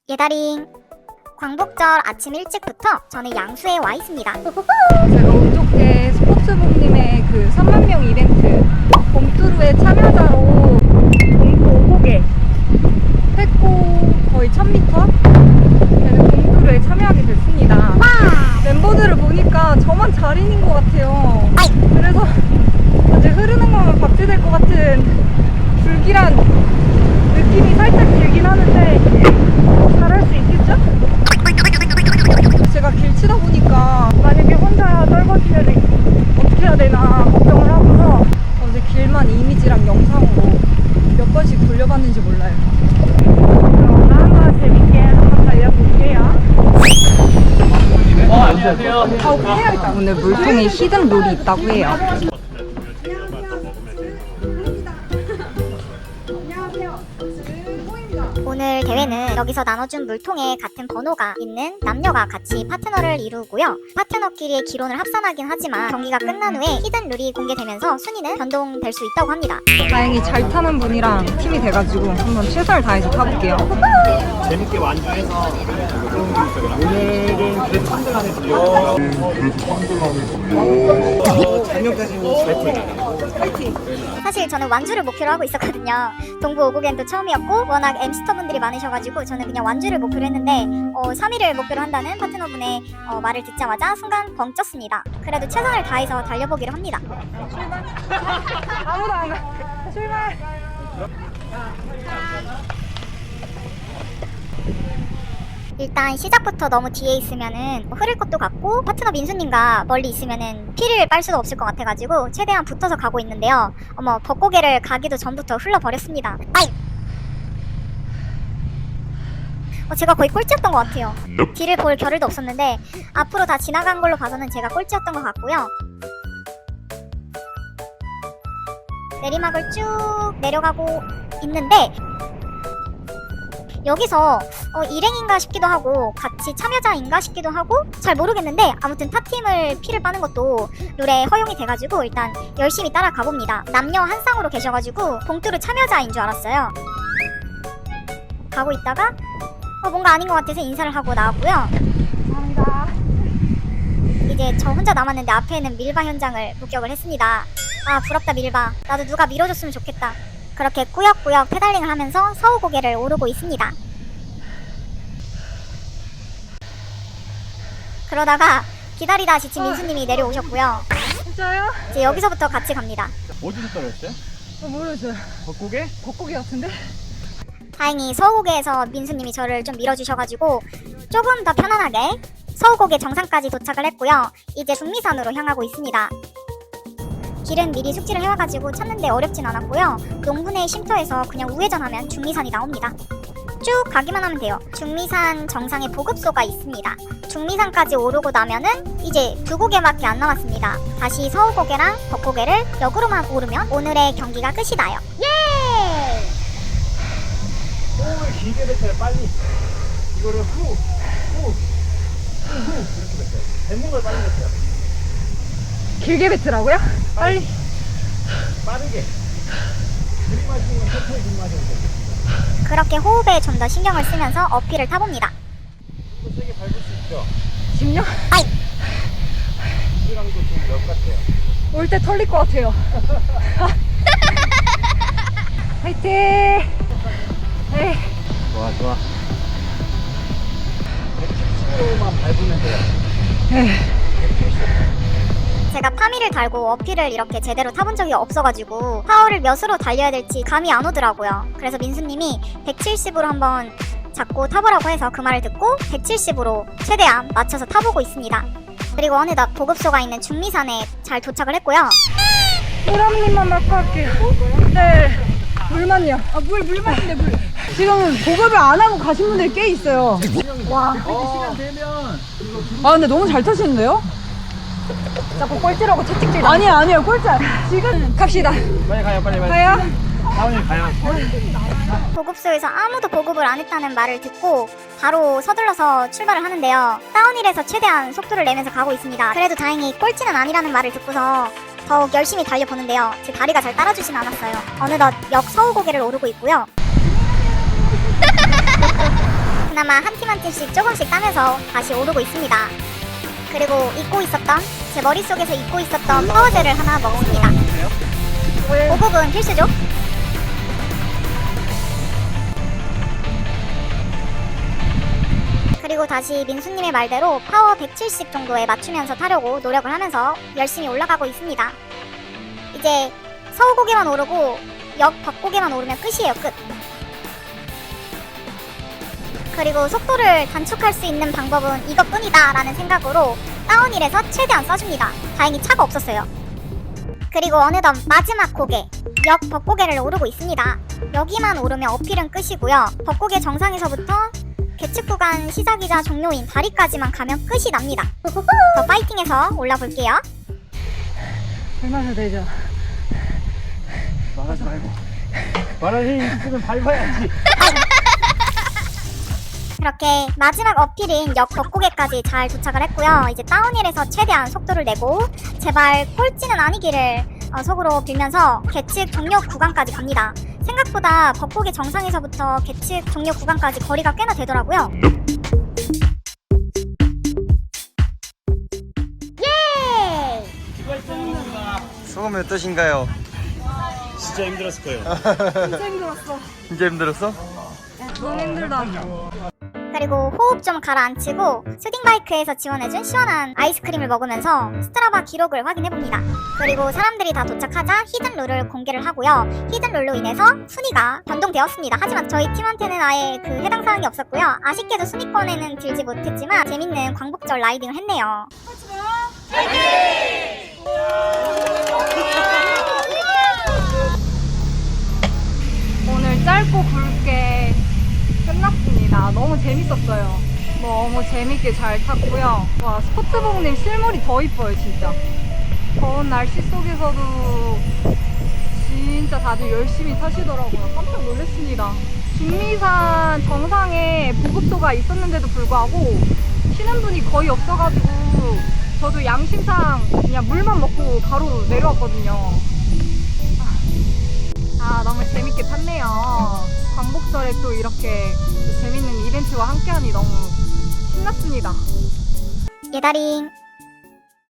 예다링, 광복절 아침 일찍부터 저는 양수에 와 있습니다. 제가 어저께 스포츠북님의 그 3만 명 이벤트 봄뚜루에 참여자로 동부 5곡에 했고 거의 1000m 되는 봄뚜루에 참여하게 됐습니다. 멤버들을 보니까 저만 자린인 것 같아요. 그래서 이제 흐르는 거면 박제될 것 같은 불길한 느낌이 살짝 들긴 하는데 잘할 수 있겠죠? 제가 길 치다 보니까 만약에 혼자 떨궈지면 어떻게 해야 되나 걱정을 하고서 어제 길만 이미지랑 영상으로 몇 번씩 돌려봤는지 몰라요. 그럼 한번 재밌게 한번 달려볼게요. 안녕하세요. 해야겠다. 오늘 물통에 히든 룰이 있다고 해요. 오늘 대회는 여기서 나눠준 물통에 같은 번호가 있는 남녀가 같이 파트너를 이루고요. 파트너끼리의 기론을 합산하긴 하지만 경기가 끝난 후에 히든 룰이 공개되면서 순위는 변동될 수 있다고 합니다. 다행히 잘 타는 분이랑 팀이 돼가지고 한번 최선을 다해서 타볼게요. 재밌게 완주해서 오늘은 그래도 3등 안에 들려. 작년까지는 파이팅. 사실 저는 완주를 목표로 하고 있었거든요. 동부 5곡엔도 처음이었고 워낙 MC터분들이 많으셔가지고 저는 그냥 완주를 목표로 했는데 3위를 목표로 한다는 파트너분의 말을 듣자마자 순간 벙쪘습니다. 그래도 최선을 다해서 달려보기로 합니다. 아무도 안 가. 출발. 일단 시작부터 너무 뒤에 있으면은 흐를 것도 같고 파트너 민수님과 멀리 있으면은 피를 빨 수도 없을 것 같아가지고 최대한 붙어서 가고 있는데요. 어머, 벚고개를 가기도 전부터 흘러버렸습니다. 아이! 제가 거의 꼴찌였던 것 같아요. 뒤를 볼 겨를도 없었는데 앞으로 다 지나간 걸로 봐서는 제가 꼴찌였던 것 같고요. 내리막을 쭉 내려가고 있는데 여기서 일행인가 싶기도 하고 같이 참여자인가 싶기도 하고 잘 모르겠는데 아무튼 타팀을 피를 빠는 것도 룰에 허용이 돼가지고 일단 열심히 따라가 봅니다. 남녀 한 쌍으로 계셔가지고 봉투르 참여자인 줄 알았어요. 가고 있다가 뭔가 아닌 것 같아서 인사를 하고 나왔고요. 감사합니다. 이제 저 혼자 남았는데 앞에는 밀바 현장을 목격을 했습니다. 아, 부럽다 밀바. 나도 누가 밀어줬으면 좋겠다. 그렇게 꾸역꾸역 페달링을 하면서 서우고개를 오르고 있습니다. 그러다가 기다리다 지친 민수님이 내려오셨고요. 진짜요? 이제 여기서부터 같이 갑니다. 어디서 떨어졌어요? 모르겠어요. 벚고개? 벚고기 같은데? 다행히 서우고개에서 민수님이 저를 좀 밀어주셔가지고 조금 더 편안하게 서우고개 정상까지 도착을 했고요. 이제 중미산으로 향하고 있습니다. 길은 미리 숙지를 해와가지고 찾는데 어렵진 않았고요. 농분의 쉼터에서 그냥 우회전하면 중미산이 나옵니다. 쭉 가기만 하면 돼요. 중미산 정상에 보급소가 있습니다. 중미산까지 오르고 나면은 이제 두 고개밖에 안 남았습니다. 다시 서우고개랑 벚고개를 역으로만 오르면 오늘의 경기가 끝이 나요. 예! 호흡을 길게 뱉어요. 빨리 이거를 후 이렇게 뱉어요. 뱉는 걸 빨리 뱉어요. 길게 뱉으라고요? 빨리. 빠르게. 들이마시는 건 천천히 들이마셔도 돼요. 그렇게 호흡에 좀 더 신경을 쓰면서 어필을 타봅니다. 또 세게 밟을 수 있죠. 10년? 아이! 이랑도 좀 역 같아요. 올 때 털릴 것 같아요. 화이팅! 에이. 좋아. 170으로만 밟으면 돼요. 에이. 제가 파미를 달고 어필을 이렇게 제대로 타본 적이 없어가지고 파워를 몇으로 달려야 될지 감이 안 오더라고요. 그래서 민수님이 170으로 한번 잡고 타보라고 해서 그 말을 듣고 170으로 최대한 맞춰서 타보고 있습니다. 그리고 어느덧 보급소가 있는 중미산에 잘 도착을 했고요. 물 한 입만 마고 갈게요. 네. 물만요. 아, 물만인데 물. 지금 보급을 안 하고 가신 분들이 꽤 있어요. 와. 시간 되면 아, 근데 너무 잘 타시는데요? 자꾸 꼴찌라고 채찍질. 아니에요, 꼴찌. 지금 갑시다. 빨리 가요. 가요? 다운이 가요. 보급소에서 아무도 보급을 안 했다는 말을 듣고 바로 서둘러서 출발을 하는데요. 다운힐에서 최대한 속도를 내면서 가고 있습니다. 그래도 다행히 꼴찌는 아니라는 말을 듣고서 더욱 열심히 달려보는데요. 제 다리가 잘 따라주진 않았어요. 어느덧 역 서우고개를 오르고 있고요. 그나마 한 팀 한 팀씩 조금씩 따면서 다시 오르고 있습니다. 그리고 제 머릿속에서 잊고 있었던 파워젤을 하나 먹습니다. 보급은 필수죠? 그리고 다시 민수님의 말대로 파워 170 정도에 맞추면서 타려고 노력을 하면서 열심히 올라가고 있습니다. 이제 서우고개만 오르고 역 덕고개만 오르면 끝이에요, 끝. 그리고 속도를 단축할 수 있는 방법은 이것뿐이다 라는 생각으로 다운힐에서 최대한 써줍니다. 다행히 차가 없었어요. 그리고 어느덧 마지막 고개, 역 덕고개를 오르고 있습니다. 여기만 오르면 어필은 끝이고요. 덕고개 정상에서부터 계측 구간 시작이자 종료인 다리까지만 가면 끝이 납니다. 더 파이팅해서 올라볼게요. 얼마나 되죠? 말하지 말고. 말할 힘 있으면 밟아야지. 그렇게 마지막 어필인 역 덕고개까지 잘 도착을 했고요. 이제 다운힐에서 최대한 속도를 내고 제발 꼴찌는 아니기를 속으로 빌면서 계측 종료 구간까지 갑니다. 생각보다 덕고개 정상에서부터 계측 종료 구간까지 거리가 꽤나 되더라고요. 예! 소감이 어떠신가요? 진짜 힘들었을 거예요. 진짜 힘들었어. 진짜 힘들었어? 너무 힘들다. 그리고 호흡 좀 가라앉히고 수딩바이크에서 지원해준 시원한 아이스크림을 먹으면서 스트라바 기록을 확인해봅니다. 그리고 사람들이 다 도착하자 히든룰을 공개를 하고요. 히든룰로 인해서 순위가 변동되었습니다. 하지만 저희 팀한테는 아예 그 해당 사항이 없었고요. 아쉽게도 순위권에는 들지 못했지만 재밌는 광복절 라이딩을 했네요. 오늘 짧고 굵게 끝났습니다. 너무 재밌었어요. 너무 재밌게 잘 탔고요. 와, 스포츠복님 실물이 더 이뻐요, 진짜. 더운 날씨 속에서도 진짜 다들 열심히 타시더라고요. 깜짝 놀랐습니다. 중미산 정상에 보급소가 있었는데도 불구하고 쉬는 분이 거의 없어가지고 저도 양심상 그냥 물만 먹고 바로 내려왔거든요. 너무 재밌게 탔네요. 광복절에 또 이렇게 재밌는 이벤트와 함께하니 너무 신났습니다. 예다링